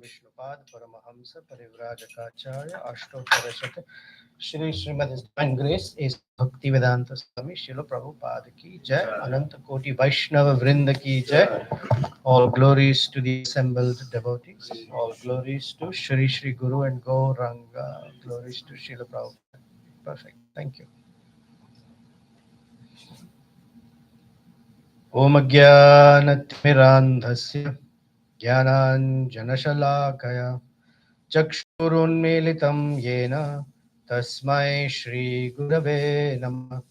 Vishnupad Paramahamsa Parivrajakacarya Ashtottara Shri Srimad His Divine Grace is Bhaktivedanta Swami Srila Prabhupada ki Jai, Ananta Koti Vaishnava Vrinda ki Jai. All glories to the assembled devotees, all glories to Shri Shri Guru and Gauranga, glories to Srila Prabhupada. Perfect, thank you. Om Jnanatimirandhasya Jnananjanashalakaya Chakshurunmilitam Yena Tasmai Shri Gurave Namah.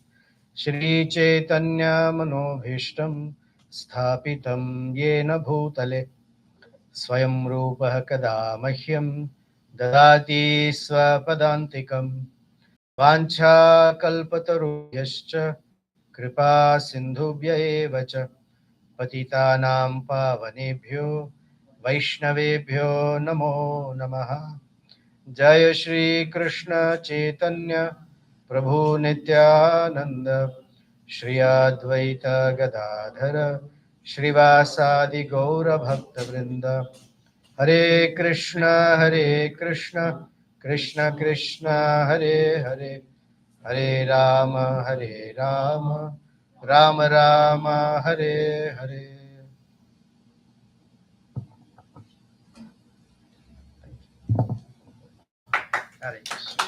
Shri Chaitanya Manobhishtam Sthapitam Yena Bhutale Swayam Rupa Kada Mahyam Dadati Swapadantikam Vancha Kalpatarubhyascha Kripa Sindhubhya eva cha Patitanam Pavanebhyo Vaishnavebhyo Namo Namaha. Jaya Shri Krishna Chaitanya Prabhu Nityananda Shri Advaita Gadadhara Shrivasadi Gaura Bhakta Vrinda. Hare Krishna Krishna Krishna Hare Hare Hare Rama Rama Rama Hare Hare. Hare Krishna.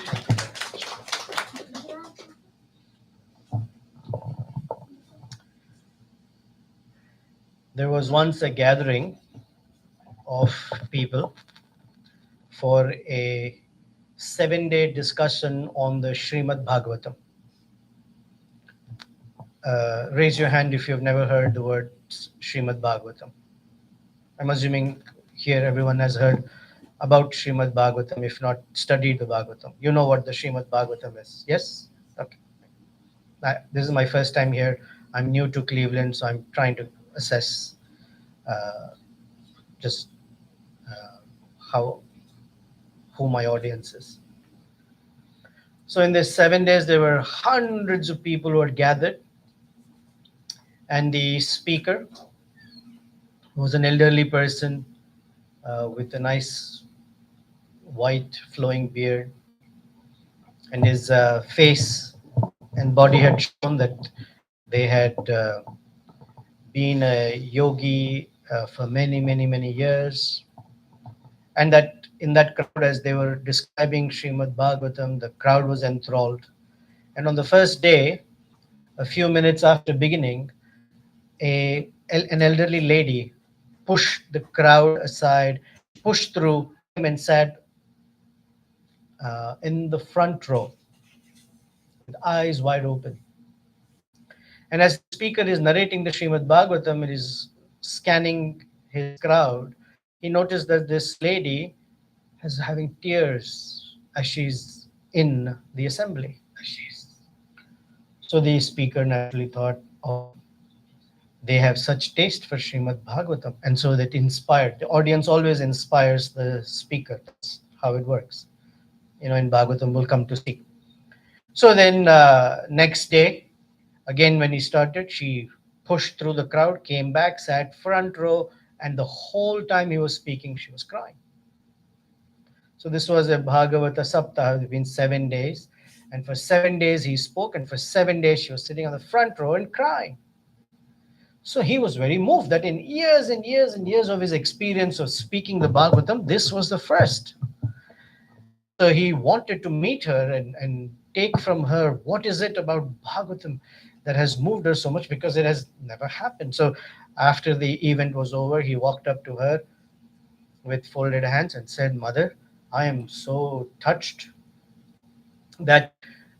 There was once a gathering of people for a 7-day discussion on the Srimad Bhagavatam. Raise your hand if you've never heard the word Srimad Bhagavatam. I'm assuming here everyone has heard about Srimad Bhagavatam, if not studied the Bhagavatam. You know what the Srimad Bhagavatam is, yes? Okay. This is my first time here. I'm new to Cleveland, so I'm trying to assess just how who my audience is. So in these 7 days, there were hundreds of people who had gathered, and the speaker was an elderly person with a nice white flowing beard, and his face and body had shown that they had been a yogi for many years, and that in that crowd, as they were describing Srimad Bhagavatam, the crowd was enthralled. And on the first day, a few minutes after beginning, an elderly lady pushed the crowd aside. She pushed through, came and sat in the front row with eyes wide open. And as the speaker is narrating the Srimad Bhagavatam, it is scanning his crowd. He noticed that this lady is having tears as she's in the assembly. So the speaker naturally thought, oh, they have such taste for Srimad Bhagavatam. And so that inspired. The audience always inspires the speaker. That's how it works. In Bhagavatam, we'll come to see. So then next day, again, when he started, she pushed through the crowd, came back, sat front row, and the whole time he was speaking, she was crying. So this was a Bhagavata Saptaha. It's been 7 days. And for 7 days he spoke, and for 7 days she was sitting on the front row and crying. So he was very moved that in years and years and years of his experience of speaking the Bhagavatam, this was the first. So he wanted to meet her and take from her what is it about Bhagavatam that has moved her so much, because it has never happened. So after the event was over, he walked up to her with folded hands and said, Mother, I am so touched that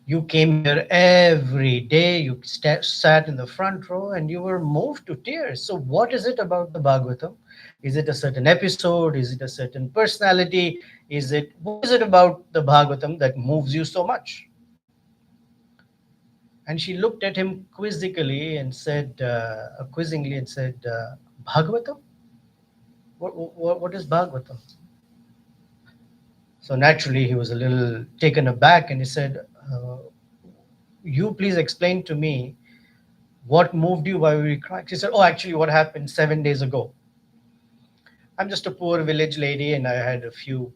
you came here every day, you sat in the front row, and you were moved to tears. So what is it about the Bhagavatam? Is it a certain episode? Is it a certain personality? What is it about the Bhagavatam that moves you so much? And she looked at him quizzically and said, Bhagavatam? What is Bhagavatam? So naturally, he was a little taken aback, and he said, you please explain to me what moved you, why were you crying? She said, oh, actually, what happened 7 days ago? I'm just a poor village lady, and I had a few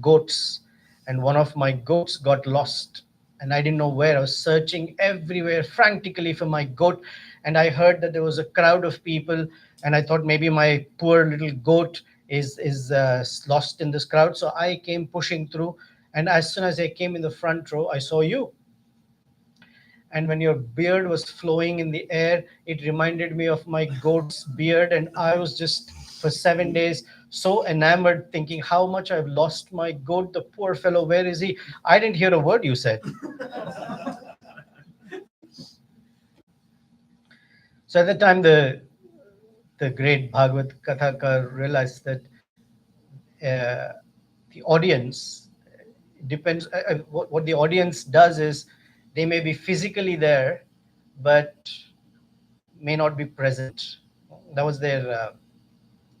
goats, and one of my goats got lost, and I didn't know where. I was searching everywhere frantically for my goat, and I heard that there was a crowd of people, and I thought maybe my poor little goat is lost in this crowd. So I came pushing through, and as soon as I came in the front row, I saw you, and when your beard was flowing in the air, it reminded me of my goat's beard. And I was just for 7 days so enamored, thinking how much I've lost my goat. The poor fellow, where is he? I didn't hear a word you said. So at the time, the great Bhagavad Kathakar realized that uh, the audience depends. What the audience does is they may be physically there, but may not be present. That was their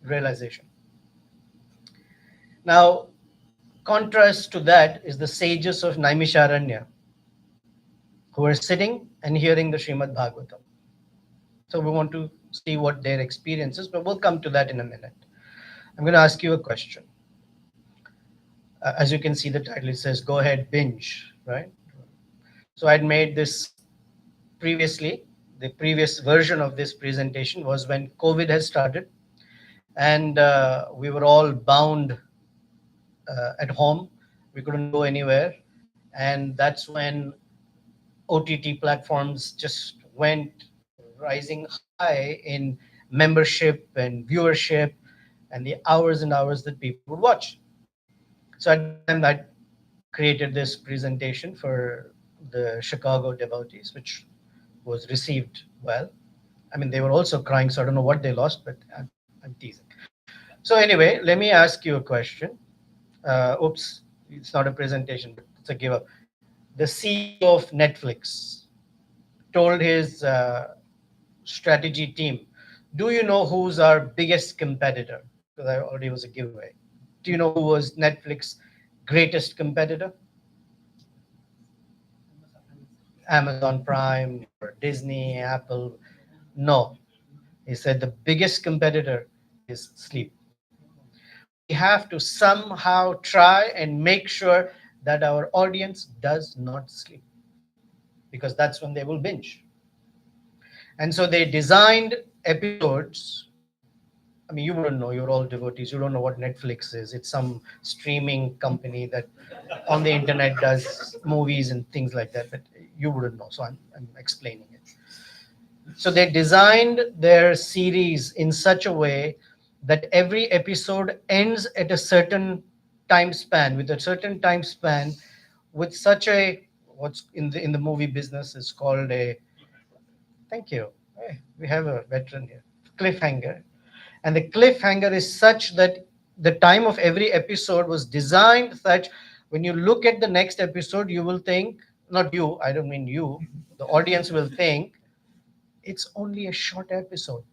realization. Now, contrast to that is the sages of Naimisharanya who are sitting and hearing the Srimad Bhagavatam. So we want to see what their experience is, but we'll come to that in a minute. I'm going to ask you a question. As you can see, the title it says, "Go ahead, binge," right? So I'd made this previously. The previous version of this presentation was when COVID has started, and we were all bound at home. We couldn't go anywhere, and that's when OTT platforms just went rising high in membership and viewership and the hours and hours that people would watch. So at that time, I created this presentation for the Chicago devotees, which was received well. I mean, they were also crying, so I don't know what they lost, but I'm teasing. So anyway, let me ask you a question. Oops, it's not a presentation, but it's a give up. The CEO of Netflix told his strategy team, "Do you know who's our biggest competitor?" Because I already was a giveaway. Do you know who was Netflix's greatest competitor? Amazon Prime or Disney, Apple? No. He said the biggest competitor is sleep. We have to somehow try and make sure that our audience does not sleep, because that's when they will binge. And so they designed episodes. I mean, you wouldn't know. You're all devotees. You don't know what Netflix is. It's some streaming company that on the internet does movies and things like that. But you wouldn't know. So I'm explaining it. So they designed their series in such a way that every episode ends at a certain time span, with a certain time span, with such a, what's in the movie business is called a, thank you. Hey, we have a veteran here. Cliffhanger. And the cliffhanger is such that the time of every episode was designed such when you look at the next episode, you will think, not you, I don't mean you, the audience will think it's only a short episode.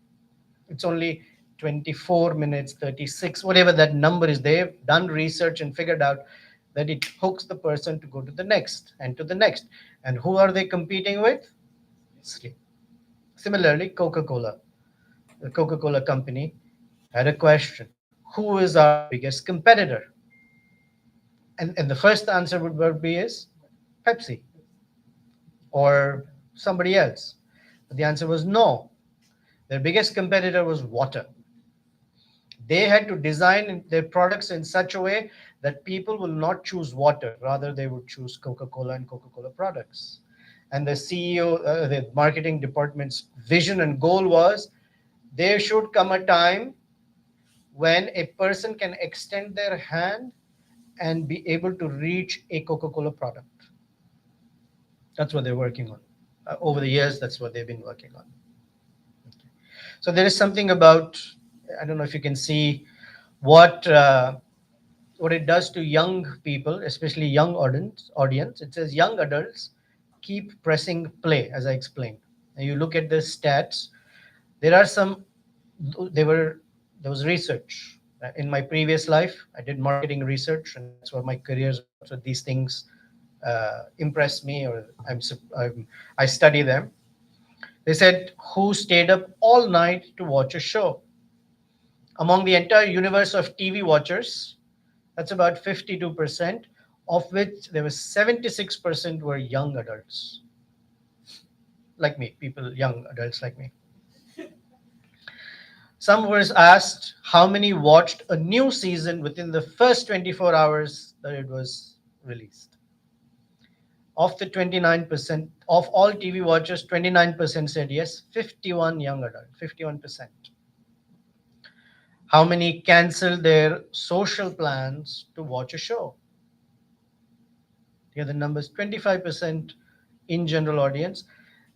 It's only 24 minutes, 36, whatever that number is. They've done research and figured out that it hooks the person to go to the next and to the next. And who are they competing with? Sleep. Similarly, Coca-Cola, the Coca-Cola company, had a question: who is our biggest competitor? And the first answer would be is Pepsi or somebody else. But the answer was no. Their biggest competitor was water. They had to design their products in such a way that people will not choose water, rather they would choose Coca-Cola and Coca-Cola products. And the CEO, the marketing department's vision and goal was there should come a time when a person can extend their hand and be able to reach a Coca-Cola product. That's what they're working on. Over the years, that's what they've been working on. So there is something about, I don't know if you can see what what it does to young people, especially young audience. It says young adults keep pressing play, as I explained. And you look at the stats. There are some. There were there was research in my previous life. I did marketing research, and that's what my career is about. So these things impress me, or I study them. They said who stayed up all night to watch a show, Among the entire universe of TV watchers, that's about 52%, of which there was 76% were young adults, like me, people, young adults like me. Some was asked how many watched a new season within the first 24 hours that it was released. Of the 29% of all TV watchers, 29% said yes, 51 young adult, 51%. How many canceled their social plans to watch a show? Here the numbers 25% in general audience,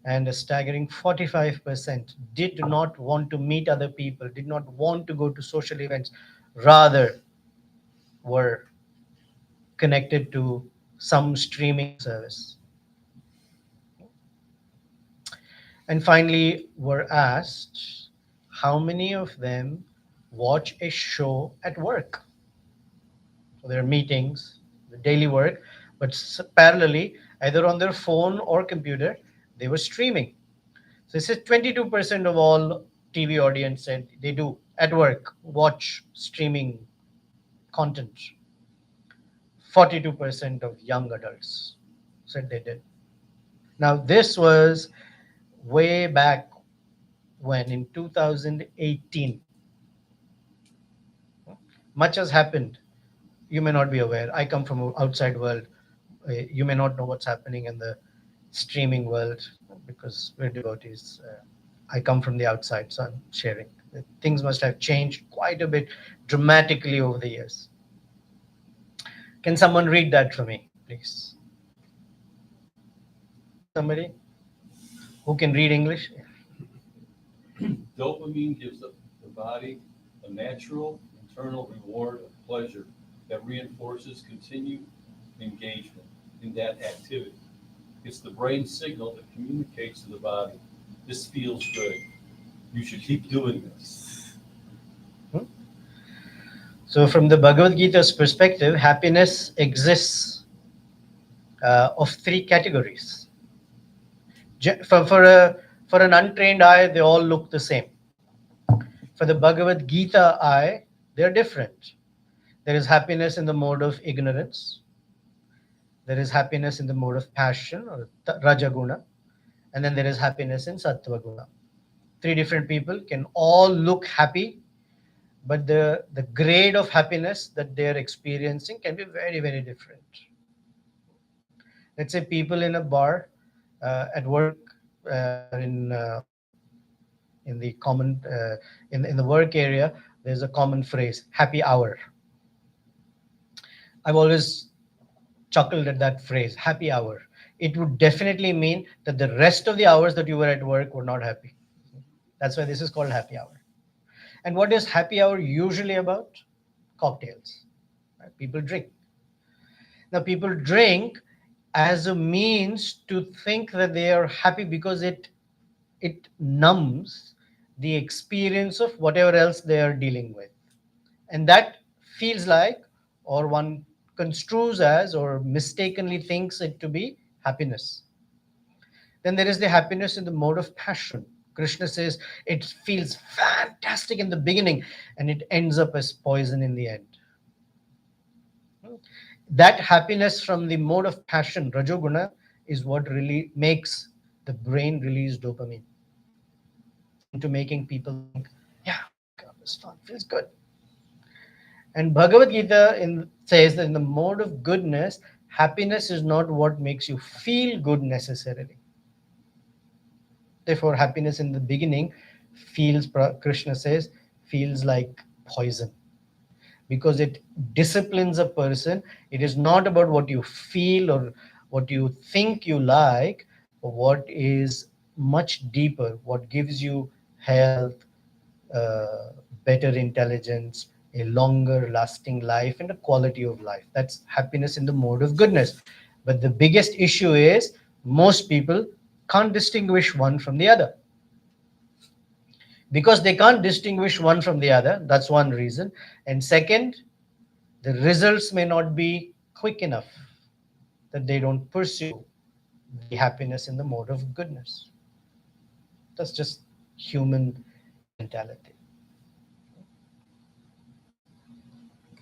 and a staggering 45% did not want to meet other people, did not want to go to social events, rather were connected to some streaming service. And finally, were asked how many of them watch a show at work. So their meetings, the daily work, but parallelly, either on their phone or computer, they were streaming. So this is 22% of all TV audience said they do at work watch streaming content. 42% of young adults said they did. Now this was way back when in 2018. Much has happened. You may not be aware. I come from an outside world. You may not know what's happening in the streaming world because we're devotees. I come from the outside, so I'm sharing. Things must have changed quite a bit dramatically over the years. Can someone read that for me, please? Somebody who can read English? Dopamine gives the body a natural internal reward of pleasure that reinforces continued engagement in that activity. It's the brain signal that communicates to the body, this feels good. You should keep doing this. Hmm? So, from the Bhagavad Gita's perspective, happiness exists of three categories. For an untrained eye, they all look the same. For the Bhagavad Gita eye, they're different. There is happiness in the mode of ignorance. There is happiness in the mode of passion or Rajaguna. And then there is happiness in Sattva Guna. Three different people can all look happy, but the grade of happiness that they are experiencing can be very, very different. Let's say people in a bar at work in the common in the work area, there's a common phrase, happy hour. I've always chuckled at that phrase, happy hour. It would definitely mean that the rest of the hours that you were at work were not happy. That's why this is called happy hour. And what is happy hour usually about? Cocktails. Right? People drink. Now, people drink as a means to think that they are happy because it numbs the experience of whatever else they are dealing with. And that feels like, or one construes as, or mistakenly thinks it to be happiness. Then there is the happiness in the mode of passion. Krishna says it feels fantastic in the beginning and it ends up as poison in the end. That happiness from the mode of passion, Rajoguna, is what really makes the brain release dopamine into making people think, yeah, God, this fun, feels good. And Bhagavad Gita says that in the mode of goodness, happiness is not what makes you feel good necessarily. Therefore, happiness in the beginning Krishna says, feels like poison because it disciplines a person. It is not about what you feel or what you think you like, but what is much deeper, what gives you health, uh, better intelligence, a longer lasting life, and a quality of life. That's happiness in the mode of goodness. But the biggest issue is most people can't distinguish one from the other. Because they can't distinguish one from the other, that's one reason. And second, the results may not be quick enough that they don't pursue the happiness in the mode of goodness. That's just human mentality.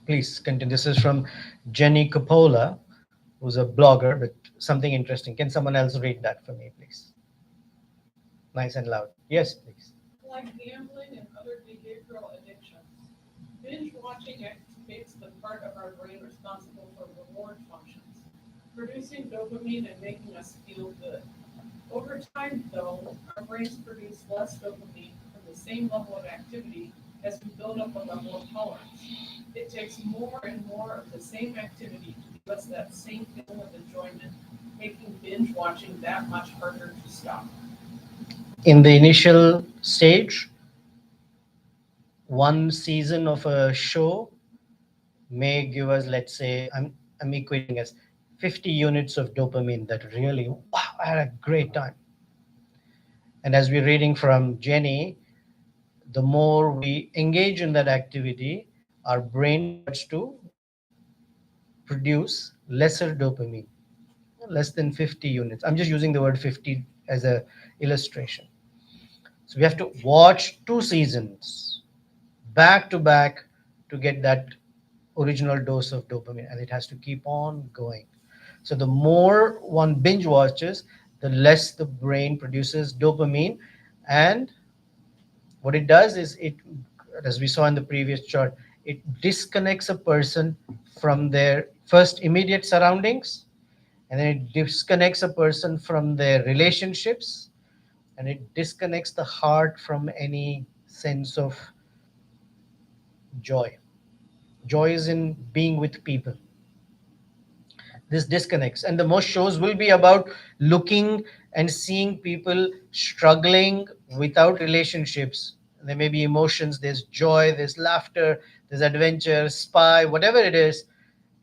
Please continue. This is from Jenny Coppola, who's a blogger, but something interesting. Can someone else read that for me, please? Nice and loud. Yes, please. Like gambling and other behavioral addictions, binge watching activates the part of our brain responsible for reward functions, producing dopamine and making us feel good. Over time, though, our brains produce less dopamine from the same level of activity as we build up a level of tolerance. It takes more and more of the same activity to give us that same feeling of enjoyment, making binge watching that much harder to stop. In the initial stage, one season of a show may give us, let's say, I'm equating as 50 units of dopamine that really, wow, I had a great time. And as we're reading from Jenny, the more we engage in that activity, our brain starts to produce lesser dopamine, less than 50 units. I'm just using the word 50 as a illustration. So we have to watch two seasons back to back to get that original dose of dopamine, and it has to keep on going. So the more one binge watches, the less the brain produces dopamine. And what it does is it, as we saw in the previous chart, it disconnects a person from their first immediate surroundings, and then it disconnects a person from their relationships, and it disconnects the heart from any sense of joy. Joy is in being with people. This disconnects, and the most shows will be about looking and seeing people struggling without relationships. There may be emotions, there's joy, there's laughter, there's adventure, spy, whatever it is.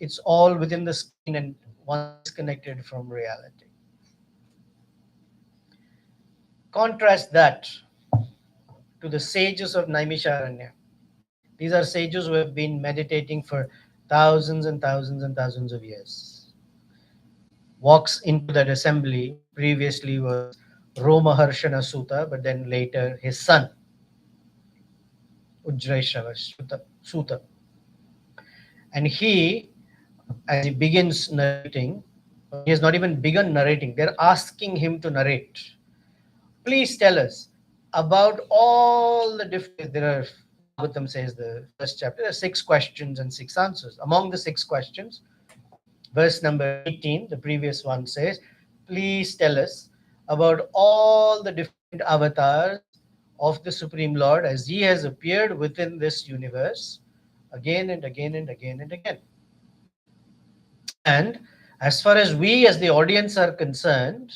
It's all within the screen, and one's disconnected from reality. Contrast that to the sages of Naimisharanya. These are sages who have been meditating for thousands and thousands and thousands of years. Walks into that assembly, which previously was Romaharshana Sutta, but then later his son, Ujjaishava Sutta. And he, as he begins narrating, he has not even begun narrating, they're asking him to narrate. Please tell us about all the different, there are, Bhagavatam says the first chapter, there are 6 questions and 6 answers. Among the 6 questions, verse number 18, the previous one says, please tell us about all the different avatars of the Supreme Lord as he has appeared within this universe again and again and again and again. And as far as we as the audience are concerned,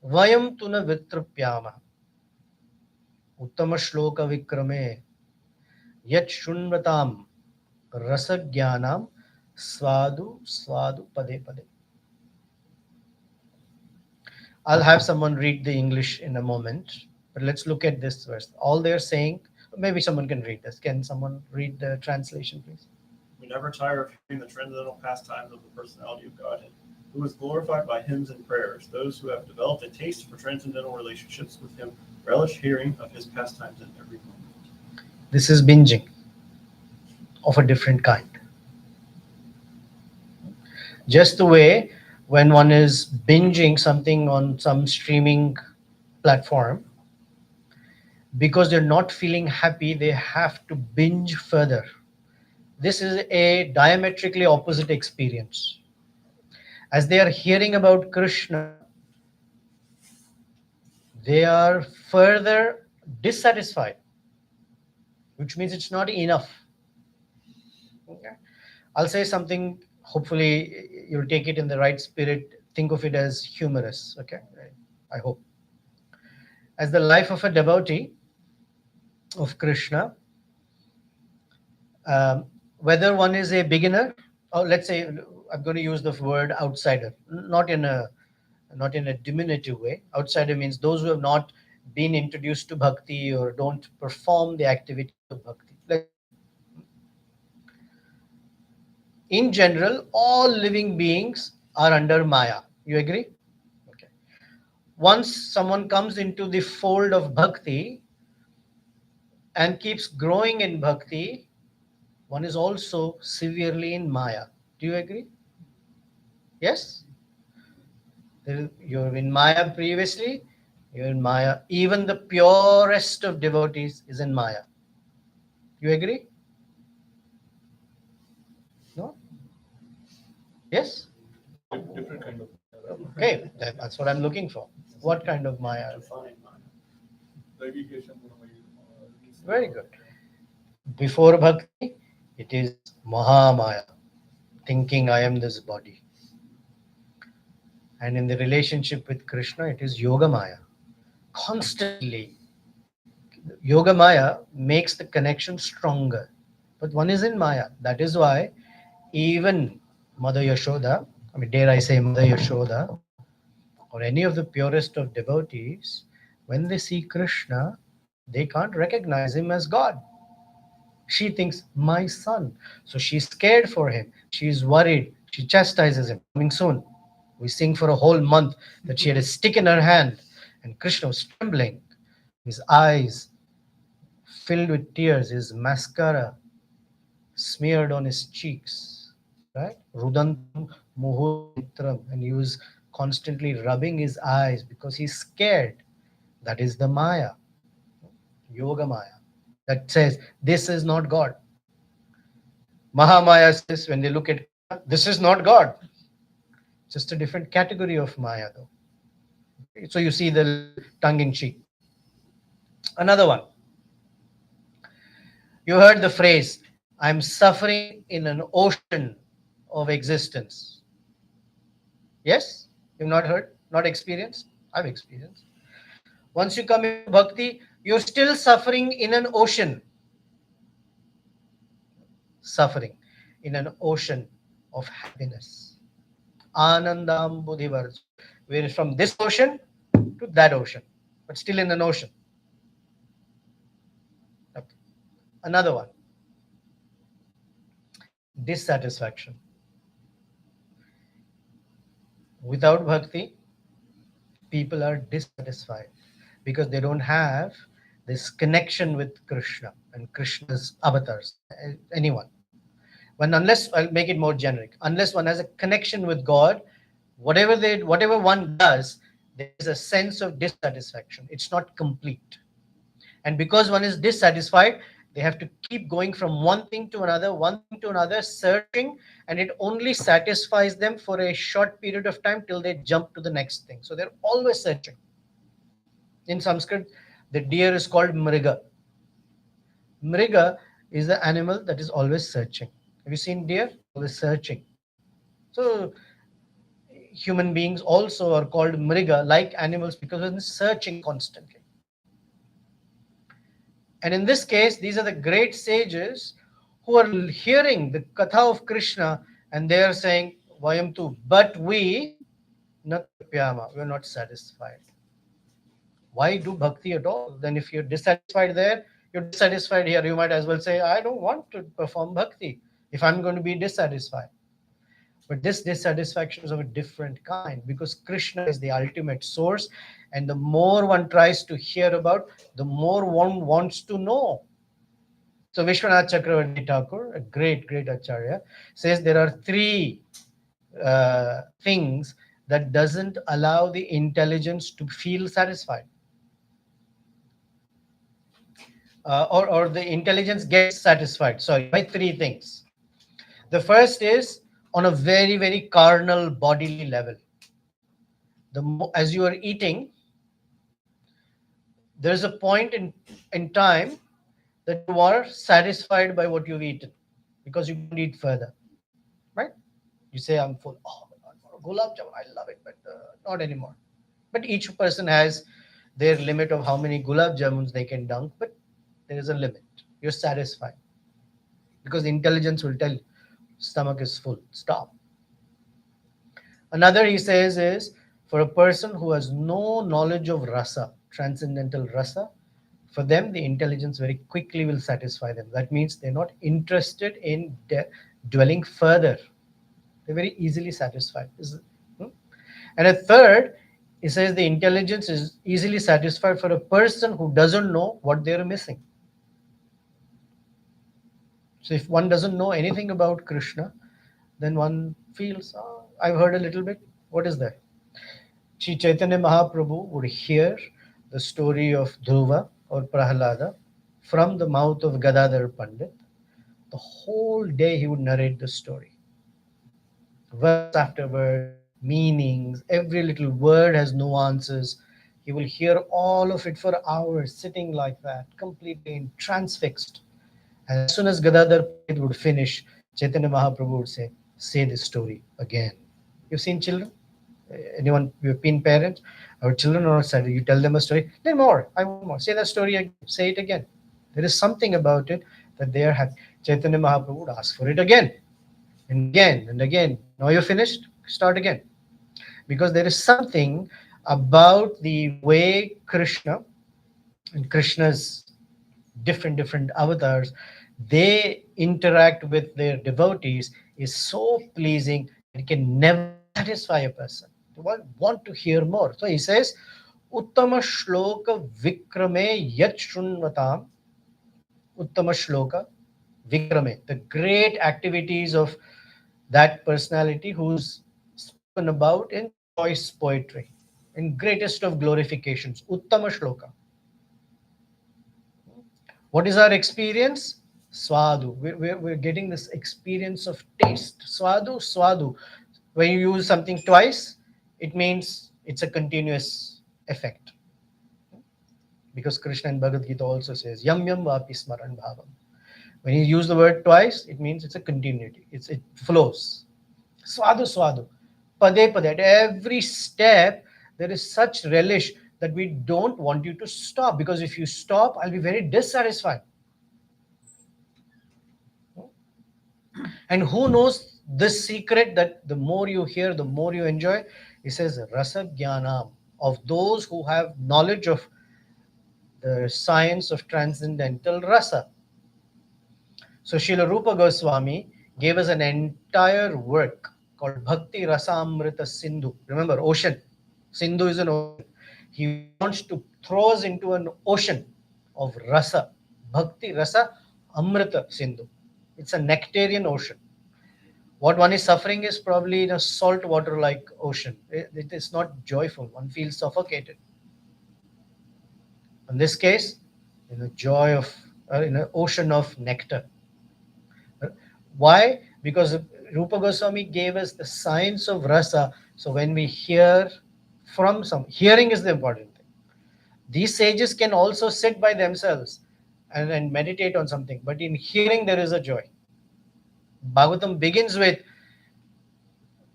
Vayam tuna vitrupyama uttama shloka vikrame yat shunvatam rasagyanam swadu swadu pade pade. I'll have someone read the English in a moment, but let's look at this verse. All they're saying, maybe someone can read this. Can someone read the translation, please? We never tire of hearing the transcendental pastimes of the personality of Godhead, who is glorified by hymns and prayers. Those who have developed a taste for transcendental relationships with him relish hearing of his pastimes in every moment. This is binging of a different kind. Just the way when one is binging something on some streaming platform, because they're not feeling happy, they have to binge further. This is a diametrically opposite experience. As they are hearing about Krishna, they are further dissatisfied, which means it's not enough. Okay? I'll say something, hopefully you'll take it in the right spirit. Think of it as humorous. Okay, I hope. As the life of a devotee of Krishna, whether one is a beginner, or let's say, I'm going to use the word outsider, not in a diminutive way. Outsider means those who have not been introduced to bhakti or don't perform the activities of bhakti. Let's say, in general, all living beings are under Maya. You agree? Okay. Once someone comes into the fold of bhakti and keeps growing in bhakti, one is also severely in Maya. Do you agree? Yes? You're in Maya previously, you're in Maya. Even the purest of devotees is in Maya. You agree? No? Yes? Different kind of, Okay, that's what I'm looking for. What kind of Maya? Define mine. Very good. Before bhakti, it is Mahamaya, thinking I am this body. And in the relationship with Krishna, it is Yoga Maya. Constantly, Yoga Maya makes the connection stronger. But one is in Maya. That is why even Mother Yashoda, I mean, dare I say Mother Yashoda, or any of the purest of devotees, when they see Krishna, they can't recognize him as God. She thinks, my son. So she's scared for him. She's worried. She chastises him. Coming soon. We sing for a whole month that she had a stick in her hand and Krishna was trembling. His eyes filled with tears, his mascara smeared on his cheeks. Right? Rudantam muhur, and he was constantly rubbing his eyes because he's scared. That is the Maya, Yoga Maya, that says this is not God. Mahamaya says when they look at Krishna, this is not God. Just a different category of Maya, though. So you see the little tongue in cheek. Another one. You heard the phrase, I'm suffering in an ocean of existence. Yes? You've not heard? Not experienced? I've experienced. Once you come into bhakti, you're still suffering in an ocean. Suffering in an ocean of happiness. Anandam Buddhivarj. We're from this ocean to that ocean, but still in an ocean. Okay. Another one, dissatisfaction. Without bhakti, people are dissatisfied because they don't have this connection with Krishna and Krishna's avatars, anyone. When unless I'll make it more generic, unless one has a connection with God, whatever one does, there is a sense of dissatisfaction. It's not complete. And because one is dissatisfied, they have to keep going from one thing to another, searching, and it only satisfies them for a short period of time till they jump to the next thing. So they're always searching. In Sanskrit, the deer is called mriga. Mriga is the animal that is always searching. Have you seen deer? Always searching. So human beings also are called mriga, like animals, because they're searching constantly. And in this case, these are the great sages who are hearing the katha of Krishna and they are saying, Vayam tu, but we, natrapyama, we are not satisfied. Why do bhakti at all? Then if you're dissatisfied there, you're dissatisfied here. You might as well say, I don't want to perform bhakti if I'm going to be dissatisfied. But this dissatisfaction is of a different kind because Krishna is the ultimate source. And the more one tries to hear about, the more one wants to know. So Vishwanath Chakravarti Thakur, a great, great acharya, says there are three things that doesn't allow the intelligence to feel satisfied. Or the intelligence gets satisfied. Sorry, by three things. The first is on a very, very carnal bodily level. As you are eating, there's a point in time that you are satisfied by what you've eaten because you don't eat further, right? You say, I'm full. Oh my God, gulab jamun, I love it, but not anymore. But each person has their limit of how many gulab jamuns they can dunk, but there is a limit. You're satisfied because the intelligence will tell you, stomach is full, stop. Another he says is for a person who has no knowledge of rasa, transcendental rasa, for them the intelligence very quickly will satisfy them. That means they're not interested in dwelling further. They're very easily satisfied. Hmm? And a third, he says the intelligence is easily satisfied for a person who doesn't know what they're missing. So if one doesn't know anything about Krishna, then one feels, oh, I've heard a little bit. What is that? Sri Chaitanya Mahaprabhu would hear the story of Dhruva or Prahalada from the mouth of Gadadhar Pandit. The whole day he would narrate the story, verse after verse, meanings, every little word has nuances. He will hear all of it for hours, sitting like that, completely transfixed. And as soon as Gadadhar Pandit would finish, Chaitanya Mahaprabhu would say this story again. You've seen children? Anyone, you've been parents? Our children are excited. You tell them a story, then more. I want more. Say that story again. Say it again. There is something about it that they are happy. Chaitanya Mahaprabhu would ask for it again and again and again. Now you're finished, start again. Because there is something about the way Krishna and Krishna's different avatars, they interact with their devotees is so pleasing that it can never satisfy a person. They want to hear more. So he says, Uttama shloka vikrame yat shrunvatam. Uttama shloka vikrame. The great activities of that personality who's spoken about in choice poetry, in greatest of glorifications. Uttama shloka. What is our experience? Swadu. We're getting this experience of taste. Swadu, swadu. When you use something twice, it means it's a continuous effect. Because Krishna in Bhagavad Gita also says, Yam yam vapi smaran bhavam. When you use the word twice, it means it's a continuity. It flows. Swadu, swadu. Pade, pade. At every step, there is such relish that we don't want you to stop. Because if you stop, I'll be very dissatisfied. And who knows this secret that the more you hear, the more you enjoy? He says, Rasa Jnanam, of those who have knowledge of the science of transcendental rasa. So Srila Rupa Goswami gave us an entire work called Bhakti Rasamrita Sindhu. Remember, ocean. Sindhu is an ocean. He wants to throw us into an ocean of rasa. Bhakti Rasa Amrita Sindhu. It's a nectarian ocean. What one is suffering is probably in a salt water like ocean. It is not joyful. One feels suffocated. In this case, in a joy of, in an ocean of nectar. Why? Because Rupa Goswami gave us the science of rasa. So when we hear from some, hearing is the important thing. These sages can also sit by themselves and meditate on something. But in hearing, there is a joy. Bhagavatam begins with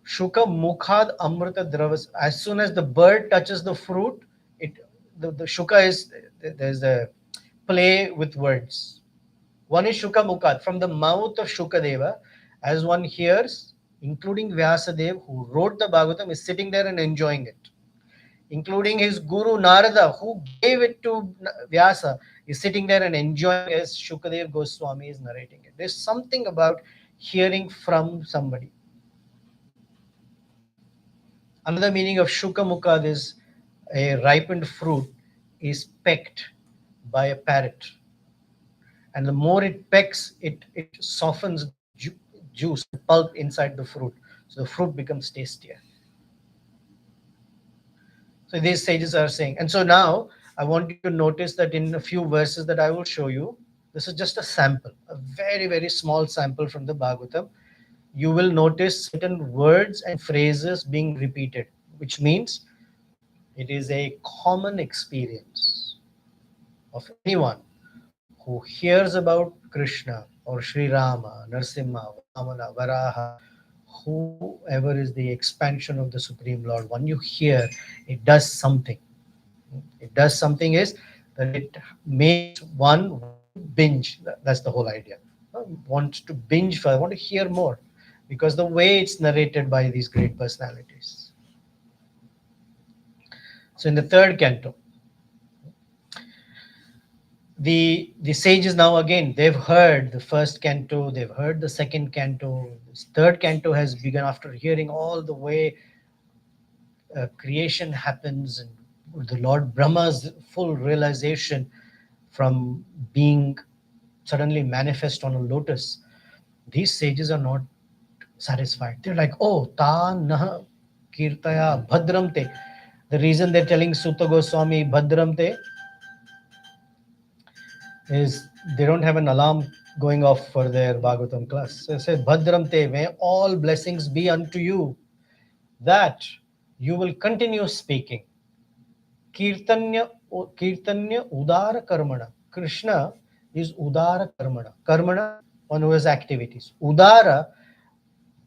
Shuka Mukhad Amrita Dravas. As soon as the bird touches the fruit, the Shuka is, there's a play with words. One is Shuka Mukhad. From the mouth of Shukadeva, as one hears, including Vyasadev, who wrote the Bhagavatam, is sitting there and enjoying it. Including his guru Narada, who gave it to Vyasa, is sitting there and enjoying as Shukadev Goswami is narrating it. There's something about hearing from somebody. Another meaning of Shuka Mukhad is a ripened fruit is pecked by a parrot. And the more it pecks, it softens the juice, the pulp inside the fruit. So the fruit becomes tastier. So these sages are saying. And so now I want you to notice that in a few verses that I will show you, this is just a sample, a very, very small sample from the Bhagavatam. You will notice certain words and phrases being repeated, which means it is a common experience of anyone who hears about Krishna or Sri Rama, Narsimha, Vamana, Varaha, whoever is the expansion of the Supreme Lord. When you hear, it does something. It does something is that it makes one want to binge. That's the whole idea. Want to binge for, I want to hear more because the way it's narrated by these great personalities. So in the third canto, the sages now again, they've heard the first canto, they've heard the second canto. This third canto has begun after hearing all the way creation happens and the Lord Brahma's full realization from being suddenly manifest on a lotus, these sages are not satisfied. They're like, oh, ta nah kirtaya bhadram te. The reason they're telling Sutta Goswami bhadram te is they don't have an alarm going off for their Bhagavatam class. So they say, bhadram te, may all blessings be unto you, that you will continue speaking. Kirtanya, Kirtanya Udara Karmana. Krishna is Udara Karmana. Karmana, one who has activities. Udara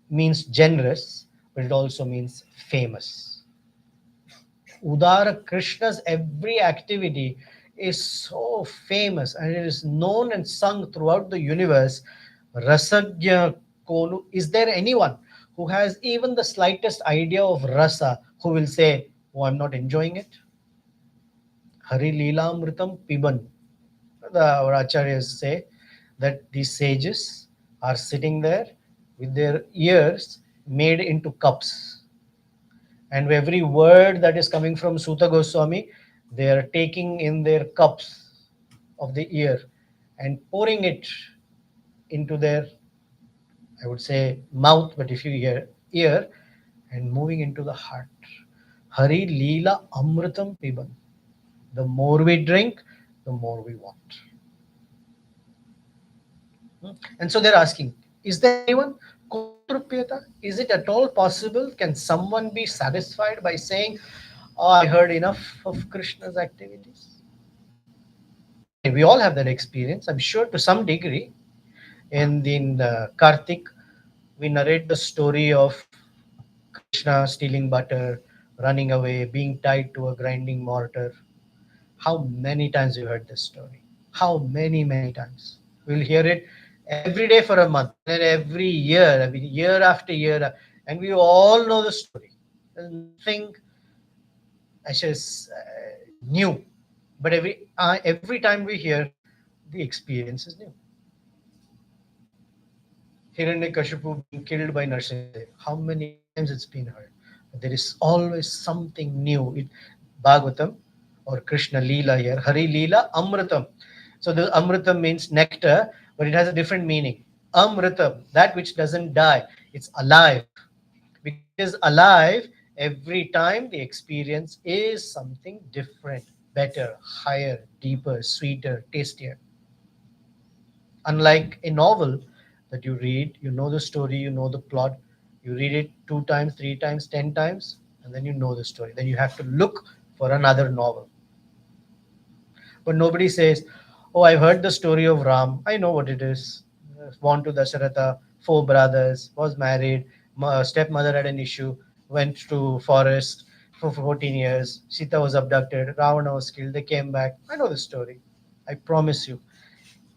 means generous, but it also means famous. Udara Krishna's every activity is so famous and it is known and sung throughout the universe. Rasagya Konu. Is there anyone who has even the slightest idea of rasa who will say, oh, I'm not enjoying it? Hari Leelamritam Piban. Our acharyas say that these sages are sitting there with their ears made into cups. And every word that is coming from Sutta Goswami, they are taking in their cups of the ear and pouring it into their, I would say, mouth, but if you hear ear, and moving into the heart. Hari Leela Amritam Piban. The more we drink, the more we want. And so they're asking, is there anyone? Konutruppyata? Is it at all possible? Can someone be satisfied by saying, oh, I heard enough of Krishna's activities? I mean, we all have that experience, I'm sure, to some degree. In Kartik, we narrate the story of Krishna stealing butter, running away, being tied to a grinding mortar. How many times you heard this story? How many times? We'll hear it every day for a month, and then every year, I mean, year after year, and we all know the story. There's nothing, I says, new, but every time we hear, the experience is new. Hiranyakashipu being killed by Narsimhadev. How many times it's been heard? There is always something new. Bhagavatam or Krishna Leela here. Hari Leela Amritam. So the Amritam means nectar, but it has a different meaning. Amritam, that which doesn't die. It's alive. Because it is alive, every time the experience is something different, better, higher, deeper, sweeter, tastier. Unlike a novel that you read, you know the story, you know the plot, you read it 2 times, 3 times, 10 times, and then you know the story. Then you have to look for another novel. But nobody says, oh, I've heard the story of Ram. I know what it is. Born to Dasharatha, 4 brothers, was married, stepmother had an issue, went to forest for 14 years. Sita was abducted, Ravana was killed, they came back. I know the story. I promise you,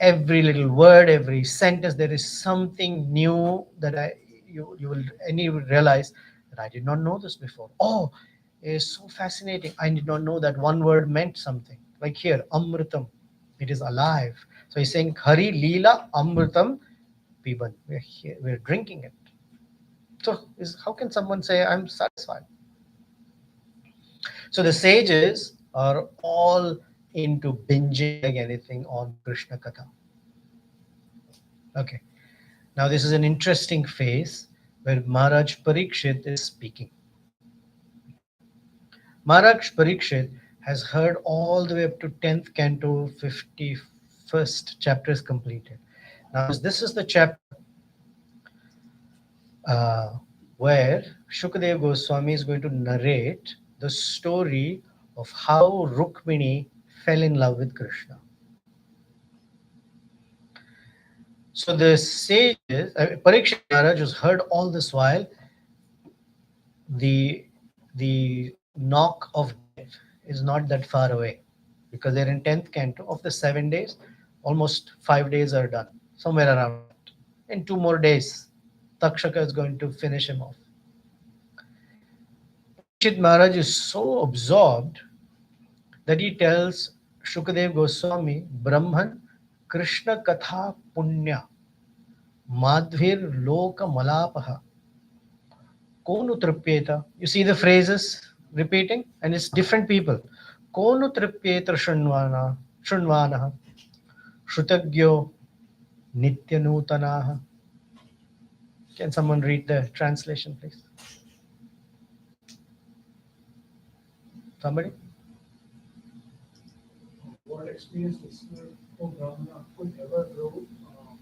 every little word, every sentence, there is something new that you will and you will realize that I did not know this before. Oh, it is so fascinating. I did not know that one word meant something. Like here, Amritam, it is alive. So he's saying Hari Leela Amritam Piban. We're here, we're drinking it. So how can someone say I'm satisfied? So the sages are all into binging like anything on Krishna Katha. Okay. Now, this is an interesting phase where Maharaj Parikshit is speaking. Maharaj Parikshit has heard all the way up to 10th canto, 51st chapter is completed. Now, this is the chapter uh, where Shukadev Goswami is going to narrate the story of how Rukmini fell in love with Krishna. So the sages, Parikshit Maharaj has heard all this while the the knock of death is not that far away because they're in 10th canto of the 7 days. Almost 5 days are done, somewhere around that. In 2 more days, Takshaka is going to finish him off. Parikshit Maharaj is so absorbed that he tells Shukadev Goswami, Brahman Krishna Katha Punya Madhvir Loka Malapaha Konu Tripyeta. You see the phrases repeating, and it's different people. Konu Tripyeta Shunvana, Shunvana, Shrutagyo. Nityanutanaha. Can someone read the translation, please? Somebody? What experienced listener of Brahmana could ever grow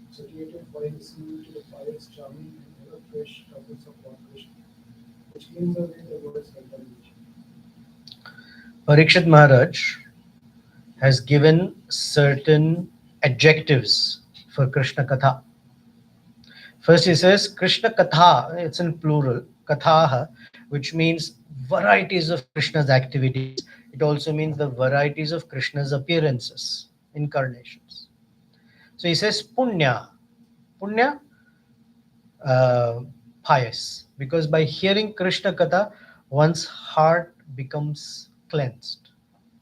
satiated by listening to the pious, charming, and ever fresh topics of Lord Krishna, which cleans away the world's contamination. Parikshit Maharaj has given certain adjectives for Krishna Katha. First he says Krishna Katha, it's in plural, Kathaha, which means varieties of Krishna's activities. It also means the varieties of Krishna's appearances, incarnations. So he says Punya. Punya, uh, pious, because by hearing Krishna Katha, one's heart becomes cleansed.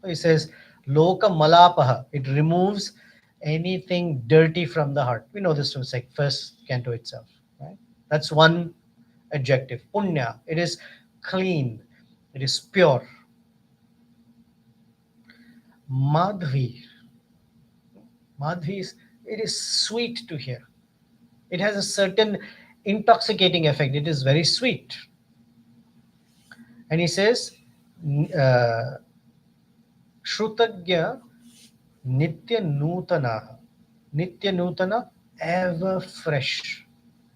So he says, Loka Malapaha, it removes anything dirty from the heart. We know this from first canto itself, right? That's one adjective. Punya, it is clean, it is pure. Madhvi, Madhvi is, it is sweet to hear. It has a certain intoxicating effect. It is very sweet. And he says, uh, Shrutagya Nitya Nutana. Nitya Nutana, ever fresh.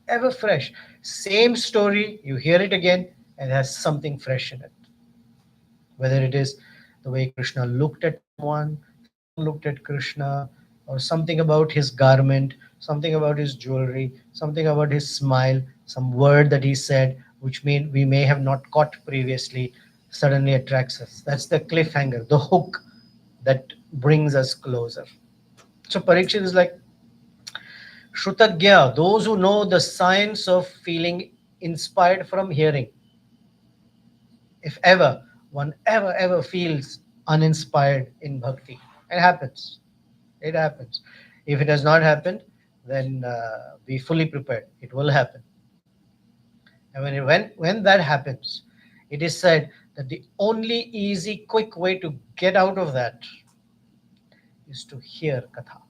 Ever fresh. Same story, you hear it again, and it has something fresh in it. Whether it is the way Krishna looked at someone looked at Krishna, or something about his garment, something about his jewelry, something about his smile, some word that he said, which mean we may have not caught previously, suddenly attracts us. That's the cliffhanger, the hook that brings us closer. So Parikshit is like, Shrutagya, those who know the science of feeling inspired from hearing. If ever one ever feels uninspired in bhakti, it happens. It happens. If it has not happened, then be fully prepared. It will happen. And when that happens, it is said that the only easy, quick way to get out of that is to hear katha.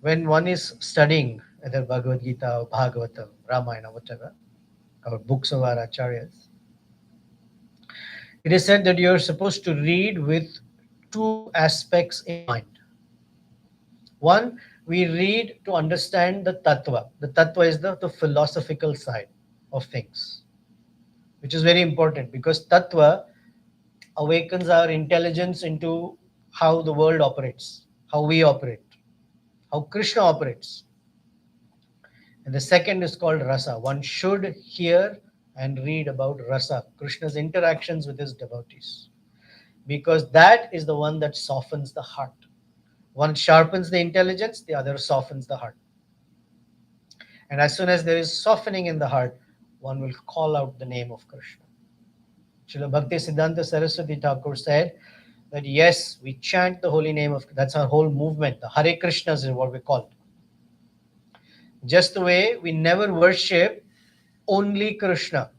When one is studying either Bhagavad Gita or Bhagavatam, Ramayana, whatever, or books of our acharyas, it is said that you are supposed to read with two aspects in mind. One, we read to understand the tattva. The tattva is the philosophical side of things, which is very important because tattva awakens our intelligence into how the world operates, how we operate, how Krishna operates. And the second is called rasa. One should hear and read about rasa, Krishna's interactions with his devotees, because that is the one that softens the heart. One sharpens the intelligence, the other softens the heart. And as soon as there is softening in the heart, one will call out the name of Krishna. Srila Bhakti Siddhanta Saraswati Thakur said that yes, we chant the holy name of, that's our whole movement. The Hare Krishnas is what we call it. Just the way we never worship only Krishna.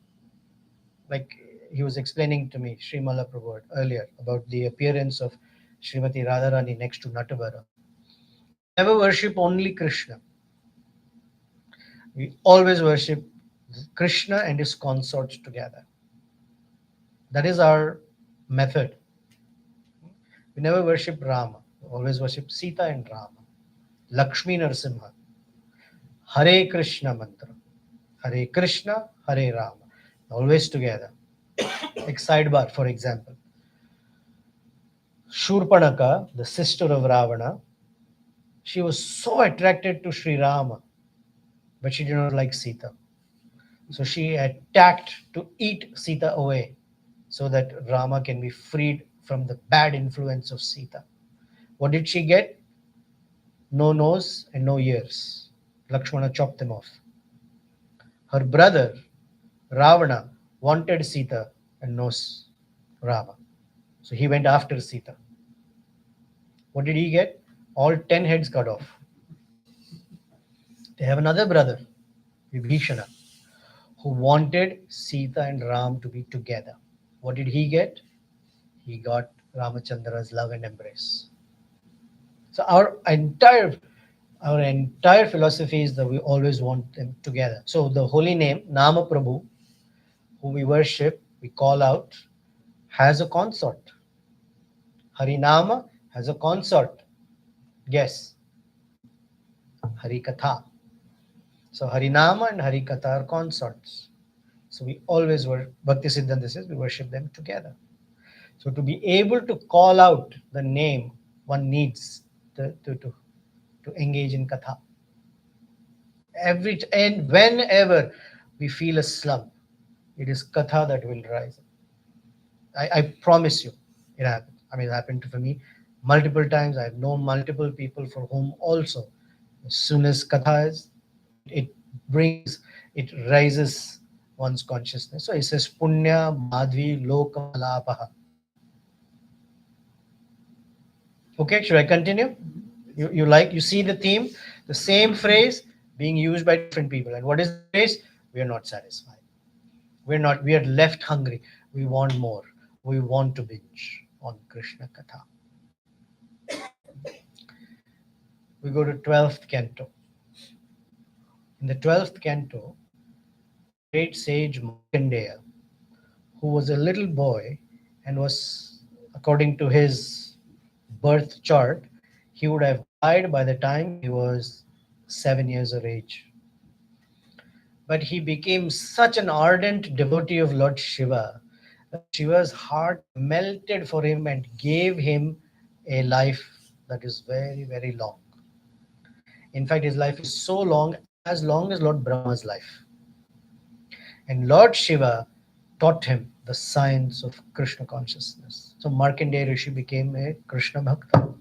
Like he was explaining to me, Srimala Prabhu earlier, about the appearance of Srimati Radharani next to Natabara. We never worship only Krishna. We always worship Krishna and his consorts together. That is our method. We never worship Rama. We always worship Sita and Rama. Lakshmi Narasimha. Hare Krishna mantra. Hare Krishna, Hare Rama. Always together. Like sidebar, for example. Shurpanaka, the sister of Ravana, she was so attracted to Sri Rama, but she did not like Sita. So she attacked to eat Sita away so that Rama can be freed from the bad influence of Sita. What did she get? No nose and no ears. Lakshmana chopped them off. Her brother, Ravana, wanted Sita and knows Rama. So he went after Sita. What did he get? All 10 heads cut off. They have another brother, Vibhishana, who wanted Sita and Ram to be together. What did he get? He got Ramachandra's love and embrace. So our entire philosophy is that we always want them together. So the holy name, Nama Prabhu, who we worship, we call out, has a consort. Harinama has a consort. Guess, Harikatha. So Harinama and Harikatha are consorts. So we always worship, Bhakti Siddhanta says we worship them together. So to be able to call out the name, one needs to engage in Katha. And whenever we feel a slump, it is Katha that will rise. I promise you, it happened. I mean, it happened for me multiple times. I've known multiple people for whom also, as soon as Katha is, it brings, it raises one's consciousness. So it says, Punya Madhvi Lokamalapaha. Okay, should I continue? You see the theme, the same phrase being used by different people. And what is the phrase? We are not satisfied. We are left hungry. We want more. We want to binge on Krishna Katha. We go to 12th canto. In the 12th canto, great sage Markandeya, who was a little boy and was, according to his birth chart, he would have died by the time he was 7 years of age. But he became such an ardent devotee of Lord Shiva that Shiva's heart melted for him and gave him a life that is very, very long. In fact, his life is so long as Lord Brahma's life. And Lord Shiva taught him the science of Krishna consciousness. So Markandeya Rishi became a Krishna Bhakta.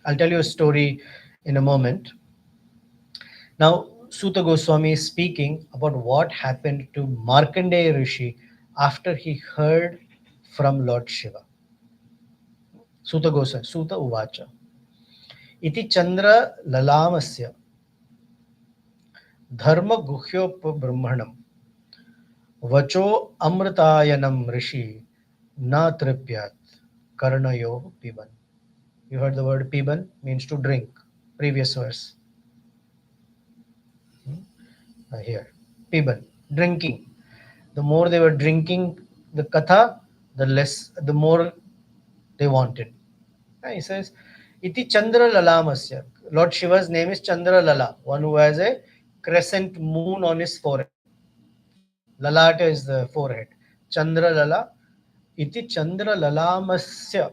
I'll tell you a story in a moment. Now, Suta Goswami is speaking about what happened to Markandeya Rishi after he heard from Lord Shiva. Suta Goswami, Suta Uvacha. Iti Chandra Lalamasya Dharma Guhyop Brahmanam Vacho Amritayanam Rishi Na Tripyat Karnayo Piban. You heard the word Piban, means to drink. Previous verse. Here. Piban, drinking. The more they were drinking the katha, the more they wanted. And he says, Iti Chandra Lalamasya. Lord Shiva's name is Chandra Lala, one who has a crescent moon on his forehead. Lalata is the forehead. Chandra Lala. Iti Chandra Lalamasya,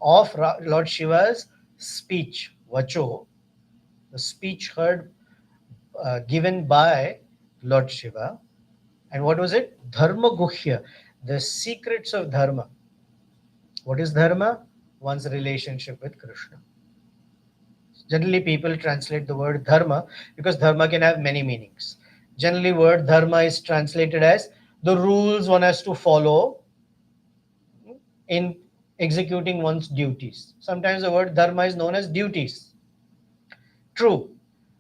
of Lord Shiva's speech, Vacho, the speech heard, given by Lord Shiva. And what was it? Dharma Guhya, the secrets of Dharma. What is Dharma? One's relationship with Krishna. Generally, people translate the word Dharma because Dharma can have many meanings. Generally, word Dharma is translated as the rules one has to follow in executing one's duties. Sometimes the word Dharma is known as duties. True,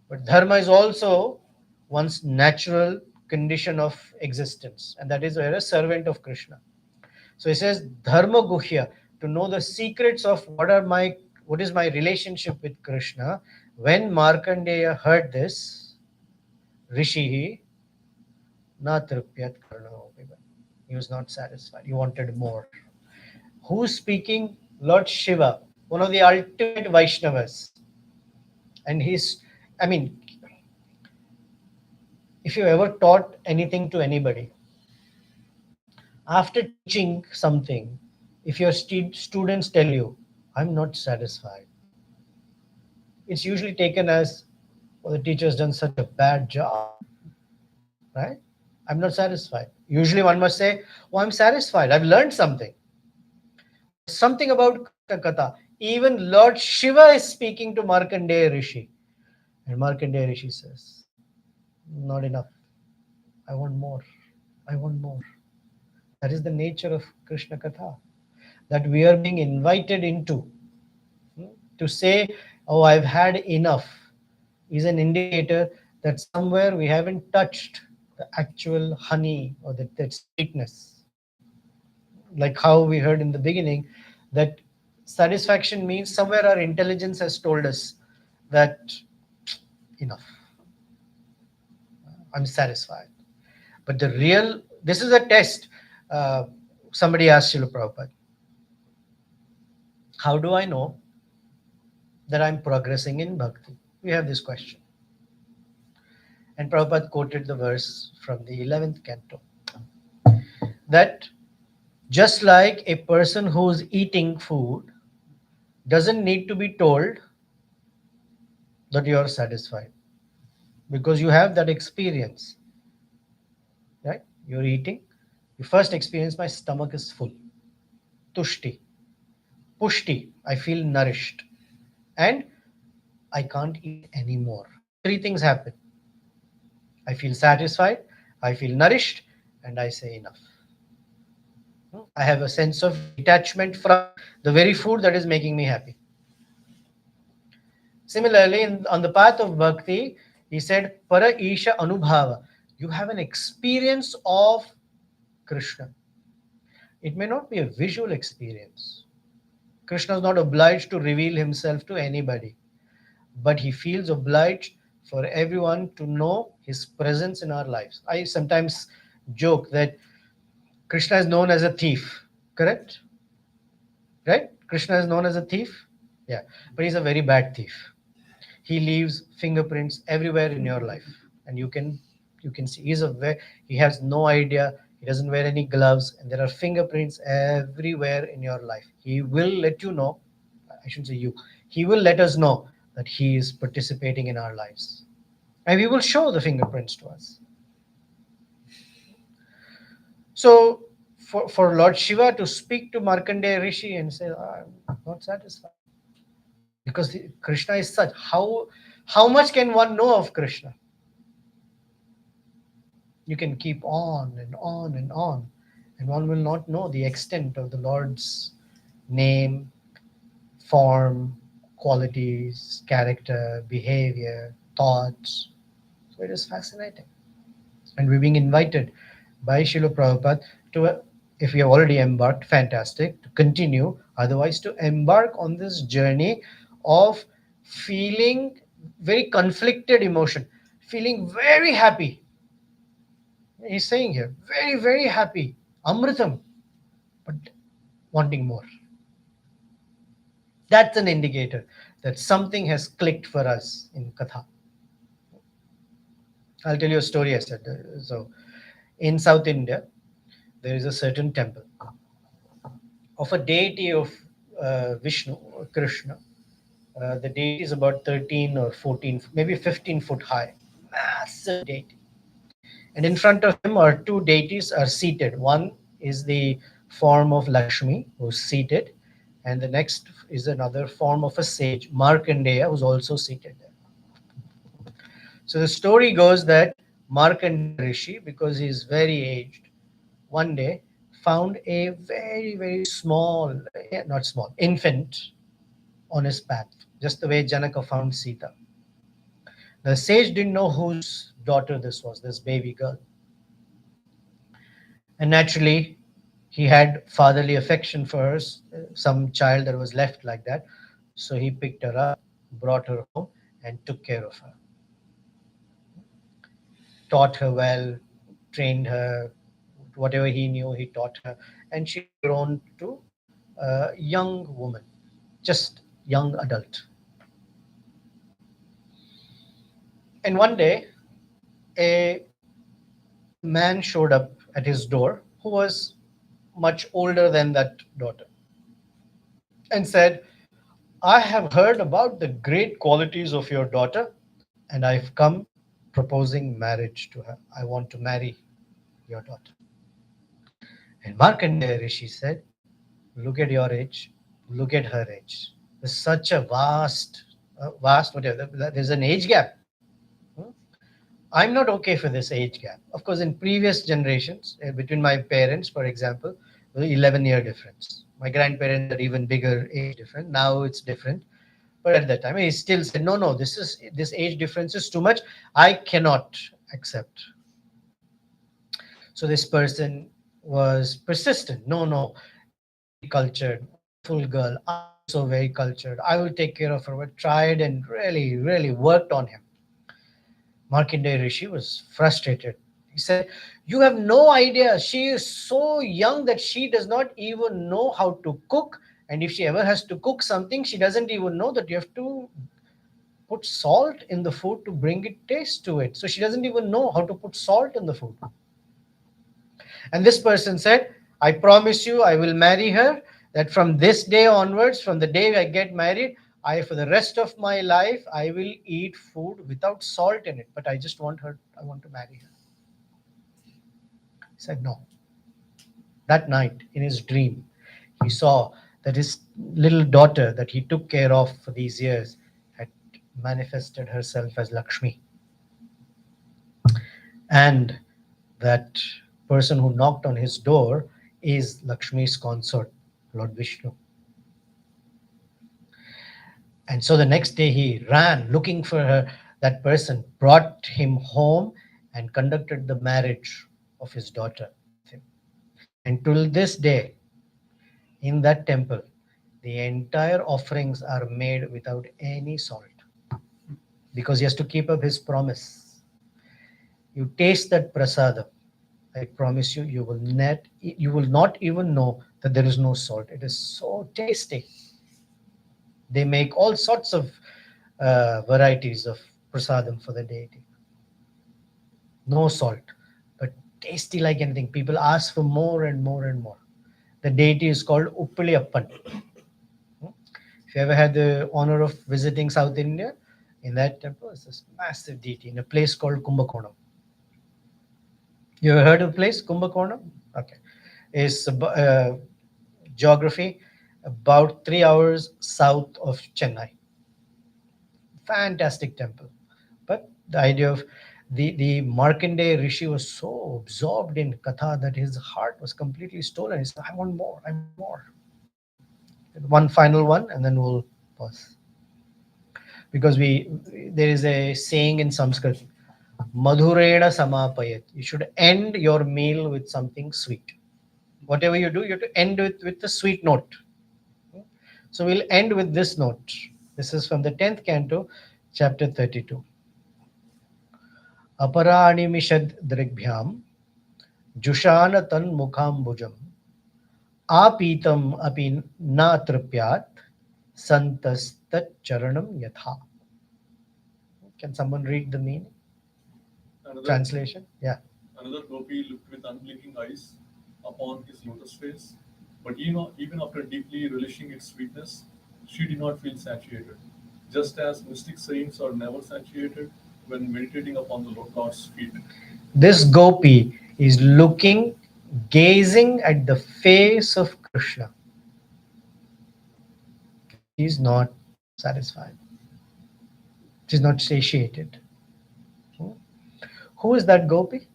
but Dharma is also one's natural condition of existence, and that is where a servant of Krishna. So he says Dharma Guhya, to know the secrets of what is my relationship with Krishna. When Markandeya heard this, Rishi na tripyat karna. He was not satisfied. He wanted more. Who's speaking? Lord Shiva, one of the ultimate Vaishnavas. And I mean, if you ever taught anything to anybody, after teaching something, if your students tell you, I'm not satisfied, it's usually taken as, well, the teacher's done such a bad job, right? I'm not satisfied. Usually one must say, oh, I'm satisfied. I've learned something. Something about Krishna Katha. Even Lord Shiva is speaking to Markandeya Rishi. And Markandeya Rishi says, not enough. I want more. I want more. That is the nature of Krishna Katha, that we are being invited into. To say, oh, I've had enough, is an indicator that somewhere we haven't touched the actual honey or that sweetness. Like how we heard in the beginning, that Satisfaction means somewhere our intelligence has told us that enough, I'm satisfied. But the real, this is a test. Uh, Somebody asked Srila Prabhupada, how do I know that I'm progressing in bhakti? We have this question. And Prabhupada quoted the verse from the 11th canto that just like a person who's eating food doesn't need to be told that you are satisfied because you have that experience, right? You're eating, you first experience my stomach is full, tushti, pushti, I feel nourished, and I can't eat anymore. Three things happen: I feel satisfied, I feel nourished, and I say enough. I have a sense of detachment from the very food that is making me happy. Similarly, on the path of bhakti, he said, Para Isha Anubhava. You have an experience of Krishna. It may not be a visual experience. Krishna is not obliged to reveal himself to anybody, but he feels obliged for everyone to know his presence in our lives. I sometimes joke that Krishna is known as a thief, correct? Right? Krishna is known as a thief. Yeah, but he's a very bad thief. He leaves fingerprints everywhere in your life, and you can see he has no idea. He doesn't wear any gloves, and there are fingerprints everywhere in your life. He will let you know. I shouldn't say you. He will let us know that he is participating in our lives, and we will show the fingerprints to us. So, for Lord Shiva to speak to Markandeya Rishi and say, "I'm not satisfied," because Krishna is such. How much can one know of Krishna? You can keep on and on and on, and one will not know the extent of the Lord's name, form, qualities, character, behavior, thoughts. So it is fascinating. And we're being invited by Srila Prabhupada to, if we have already embarked, fantastic, to continue. Otherwise, to embark on this journey of feeling very conflicted emotion, feeling very happy. He's saying here, very, very happy, Amritam, but wanting more. That's an indicator that something has clicked for us in Katha. I'll tell you a story I said. So, in South India, there is a certain temple of a deity of Vishnu, or Krishna. The deity is about 13 or 14, maybe 15 foot high. Massive deity. And in front of him are two deities are seated. One is the form of Lakshmi, who's seated, and the next is another form of a sage, Markandeya, who's also seated there. So the story goes that Markandeya Rishi, because he is very aged, one day found a very, very small, not small, infant on his path, just the way Janaka found Sita. The sage didn't know whose daughter this was, this baby girl. And naturally, he had fatherly affection for her, some child that was left like that. So he picked her up, brought her home, and took care of her. Taught her well, trained her, whatever he knew, he taught her. And she has grown to a young woman, just young adult. And one day, a man showed up at his door who was much older than that daughter and said, I have heard about the great qualities of your daughter, and I've come proposing marriage to her. I want to marry your daughter. And Markandeya Rishi said, look at your age, look at her age. There's such a vast, whatever, there's an age gap. Hmm? I'm not okay for this age gap. Of course, in previous generations, between my parents, for example, there was 11-year difference. My grandparents are even bigger age difference. Now it's different. But at that time, he still said, no, this age difference is too much. I cannot accept. So this person was persistent. No, a very cultured, wonderful girl. I will so very cultured. I will take care of her. But tried and really, really worked on him. Markandeya Rishi was frustrated. He said, "You have no idea. She is so young that she does not even know how to cook. And if she ever has to cook something, she doesn't even know that you have to put salt in the food to bring it taste to it. So she doesn't even know how to put salt in the food." And this person said, "I promise you, I will marry her. That from this day onwards, from the day I get married, for the rest of my life, I will eat food without salt in it. But I just want her, I want to marry her." He said, no. That night, in his dream, he saw that his little daughter that he took care of for these years had manifested herself as Lakshmi. And that person who knocked on his door is Lakshmi's consort, Lord Vishnu. And so the next day he ran looking for her. That person brought him home and conducted the marriage of his daughter with him. And till this day, in that temple, the entire offerings are made without any salt because he has to keep up his promise. You taste that prasadam. I promise you, you will not even know that there is no salt. It is so tasty. They make all sorts of varieties of prasadam for the deity. No salt, but tasty like anything. People ask for more and more and more. The deity is called Uppiliappan. If you ever had the honor of visiting South India, in that temple is this massive deity in a place called Kumbakonam. You ever heard of the place, Kumbakonam? Okay. It's geography about 3 hours south of Chennai. Fantastic temple. But the idea of the Markandeya Rishi was so absorbed in Katha that his heart was completely stolen. He said, I want more, I want more. One final one, and then we'll pause. Because there is a saying in Sanskrit, Madhurena samapayat. You should end your meal with something sweet. Whatever you do, you have to end with a sweet note. So we'll end with this note. This is from the 10th canto, chapter 32. Aparani mishad drigbhyam jushana tan mukhambujam apitam api na tripyat santastat charanam yatha. Can someone read the meaning? Another, Translation? Yeah. another gopi looked with unblinking eyes upon his lotus face, but even after deeply relishing its sweetness, she did not feel satiated. Just as mystic saints are never satiated when meditating upon the Lord's feet. This gopi is looking, gazing at the face of Krishna. She is not satisfied. She is not satiated. Who is that gopi?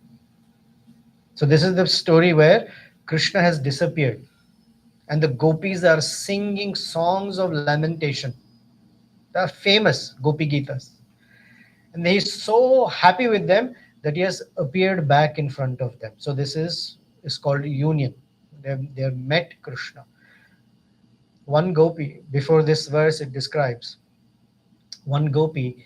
So this is the story where Krishna has disappeared and the gopis are singing songs of lamentation. They are famous Gopi Gitas. And he's so happy with them that he has appeared back in front of them. So this is called union. They've met Krishna. One gopi, before this verse it describes, one gopi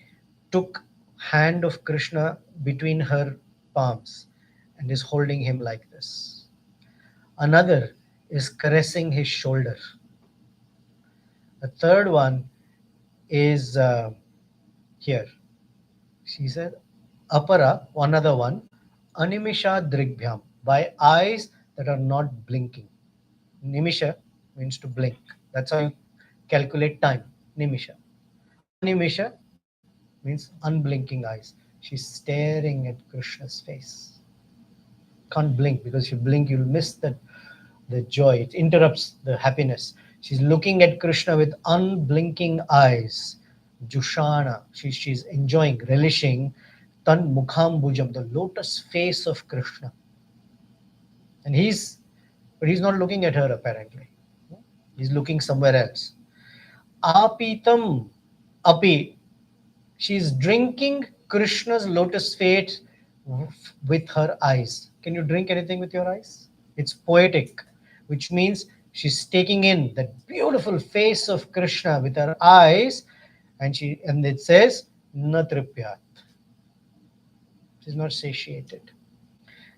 took hand of Krishna between her palms and is holding him like this. Another is caressing his shoulder. The third one is here. She said, Apara, another one, Animisha Drigbhyam, by eyes that are not blinking. Nimisha means to blink. That's how you calculate time. Nimisha. Animisha means unblinking eyes. She's staring at Krishna's face. Can't blink because if you blink, you'll miss the joy. It interrupts the happiness. She's looking at Krishna with unblinking eyes. Jushana, she's enjoying, relishing Tan Mukhambujam, the lotus face of Krishna. And but he's not looking at her apparently. He's looking somewhere else. Apitam, api, she's drinking Krishna's lotus face with her eyes. Can you drink anything with your eyes? It's poetic, which means She's taking in that beautiful face of Krishna with her eyes, and it says, "Na tripyat." She's not satiated.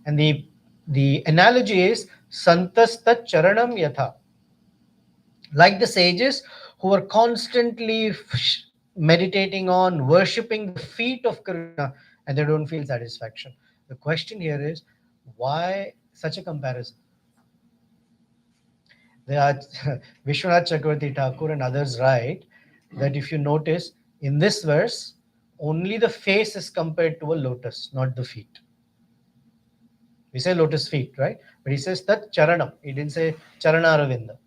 And the analogy is "Santasta charanam yatha." Like the sages who are constantly meditating on worshipping the feet of Krishna, and they don't feel satisfaction. The question here is, why such a comparison? They are Vishwanath Chakravarti Thakur and others write that if you notice in this verse, only the face is compared to a lotus, not the feet. We say lotus feet, right? But he says that charanam. He didn't say charanaravinda.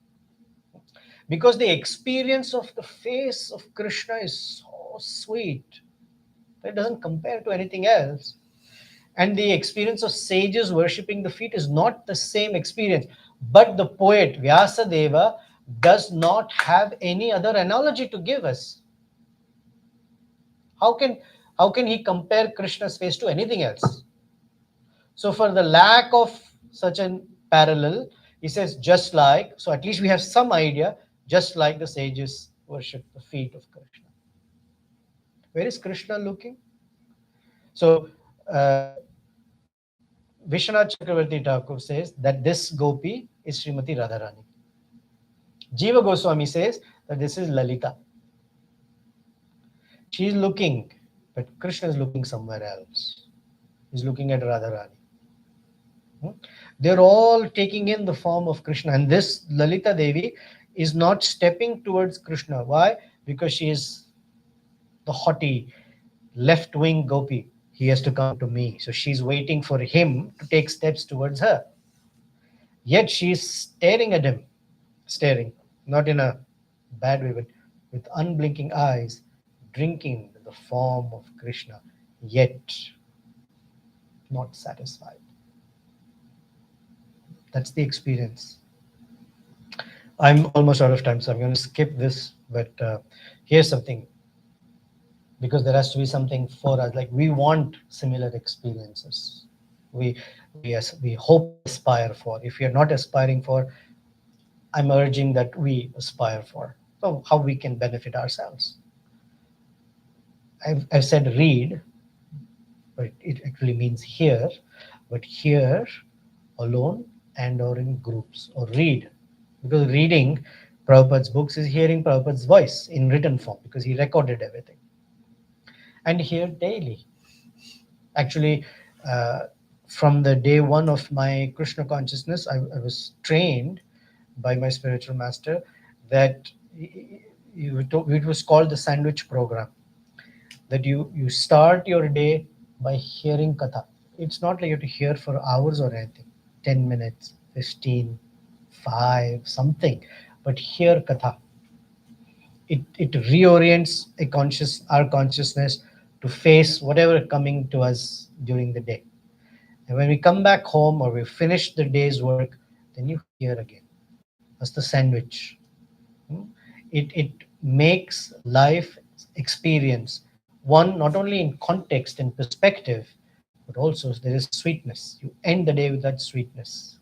Because the experience of the face of Krishna is so sweet. It doesn't compare to anything else. And the experience of sages worshipping the feet is not the same experience. But the poet Vyasadeva does not have any other analogy to give us. How can how can he compare Krishna's face to anything else? So for the lack of such an parallel, he says just like, so at least we have some idea, just like the sages worship the feet of Krishna. Where is Krishna looking? So Vishwanath Chakravarti Thakur says that this gopi is Srimati Radharani. Jiva Goswami says that this is Lalita. She is looking, but Krishna is looking somewhere else. He's looking at Radharani. They're all taking in the form of Krishna. And this Lalita Devi is not stepping towards Krishna. Why? Because she is the haughty left wing gopi. He has to come to me. So she's waiting for him to take steps towards her. Yet she's staring at him, staring, not in a bad way, but with unblinking eyes, drinking the form of Krishna, yet not satisfied. That's the experience. I'm almost out of time, so I'm going to skip this. But here's something, because there has to be something for us. Like we want similar experiences. We hope to aspire for. If we are not aspiring for, I'm urging that we aspire for. So how we can benefit ourselves. I've said read, but it actually means hear. But hear alone and or in groups, or read. Because reading Prabhupada's books is hearing Prabhupada's voice in written form, because he recorded everything. And hear daily. Actually, from the day one of my Krishna consciousness, I was trained by my spiritual master that it was called the sandwich program. That you start your day by hearing katha. It's not like you have to hear for hours or anything, 10 minutes, 15, 5, something, but hear katha. It reorients our consciousness to face whatever coming to us during the day. And when we come back home or we finish the day's work, then you hear again. That's the sandwich. It makes life experience one not only in context and perspective, but also there is sweetness. You end the day with that sweetness.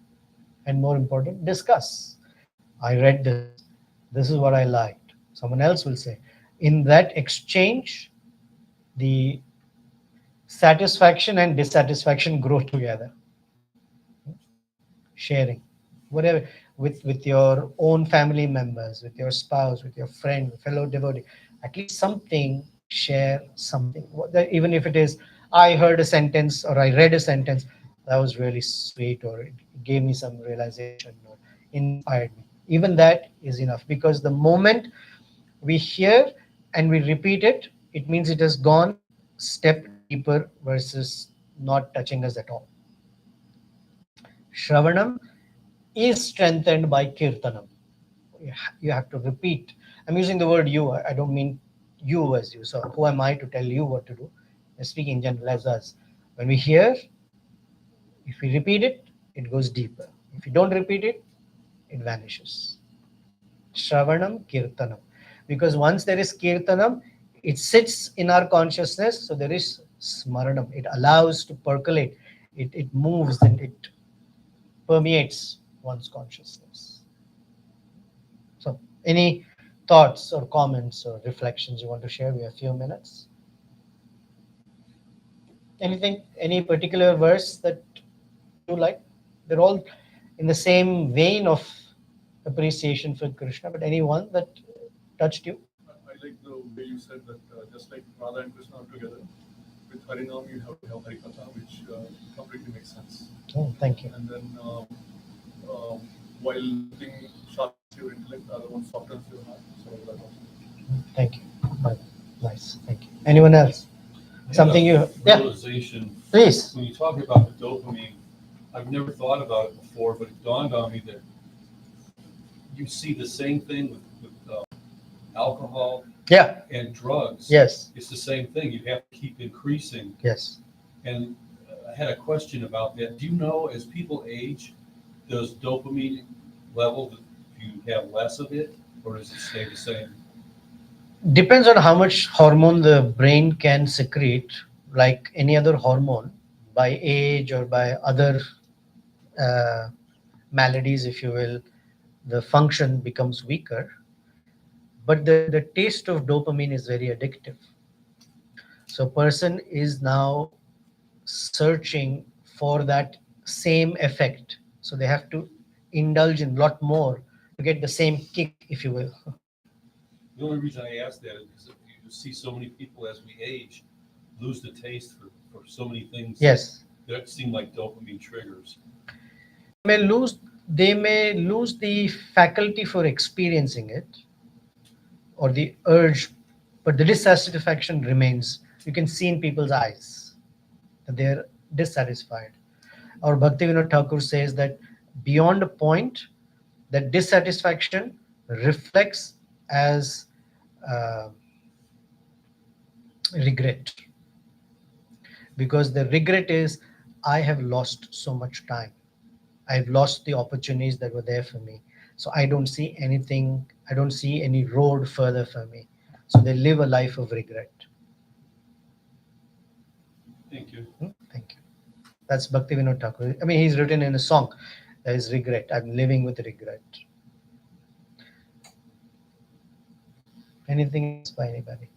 And more important, discuss. I read this. This is what I liked. Someone else will say. In that exchange, the satisfaction and dissatisfaction grow together. Sharing, whatever, with your own family members, with your spouse, with your friend, fellow devotee, at least something, share something. Even if it is, I heard a sentence or I read a sentence that was really sweet, or it gave me some realization or inspired me. Even that is enough, because the moment we hear and we repeat it, it means it has gone step deeper versus not touching us at all. Shravanam is strengthened by kirtanam. You have to repeat. I'm using the word you. I don't mean you as you. So who am I to tell you what to do? I speak in general as us. When we hear, if we repeat it, it goes deeper. If you don't repeat it, it vanishes. Shravanam kirtanam. Because once there is kirtanam, it sits in our consciousness. So there is smaranam. It allows to percolate. It moves and it permeates one's consciousness. Any thoughts or comments or reflections you want to share? We have a few minutes. Anything, any particular verse that you like? They're all in the same vein of appreciation for Krishna, but any one that touched you? I like the way you said that just like Radha and Krishna are together, with Harinam you have to have Harikatha, which completely makes sense. Oh, thank you. And then while letting sharpens your intellect, the other one softens your heart. So that was Thank you. Nice. Thank you. Anyone else? Something you? Yeah, Realization, please. when you talk about the dopamine, I've never thought about it before, but it dawned on me that you see the same thing with alcohol Yeah. and drugs. Yes. It's the same thing. You have to keep increasing. Yes. And I had a question about that. Do you know, as people age, does dopamine level, do you have less of it, or does it stay the same? Depends on how much hormone the brain can secrete, like any other hormone, by age or by other uh, maladies, if you will, the function becomes weaker. But the taste of dopamine is very addictive. So person is now searching for that same effect. So they have to indulge in a lot more to get the same kick, if you will. The only reason I ask that is because you see so many people as we age lose the taste for so many things Yes. that seem like dopamine triggers. May lose they may lose the faculty for experiencing it or the urge, but the dissatisfaction remains. You can see in people's eyes that they're dissatisfied. Or Bhaktivinoda Thakur says that beyond a point, that dissatisfaction reflects as uh, regret, because the regret is I have lost so much time. I've lost the opportunities that were there for me. So I don't see anything, I don't see any road further for me. So they live a life of regret. Thank you. Thank you. That's Bhaktivinoda Thakur. I mean, he's written in a song, there is regret. I'm living with regret. Anything else by anybody?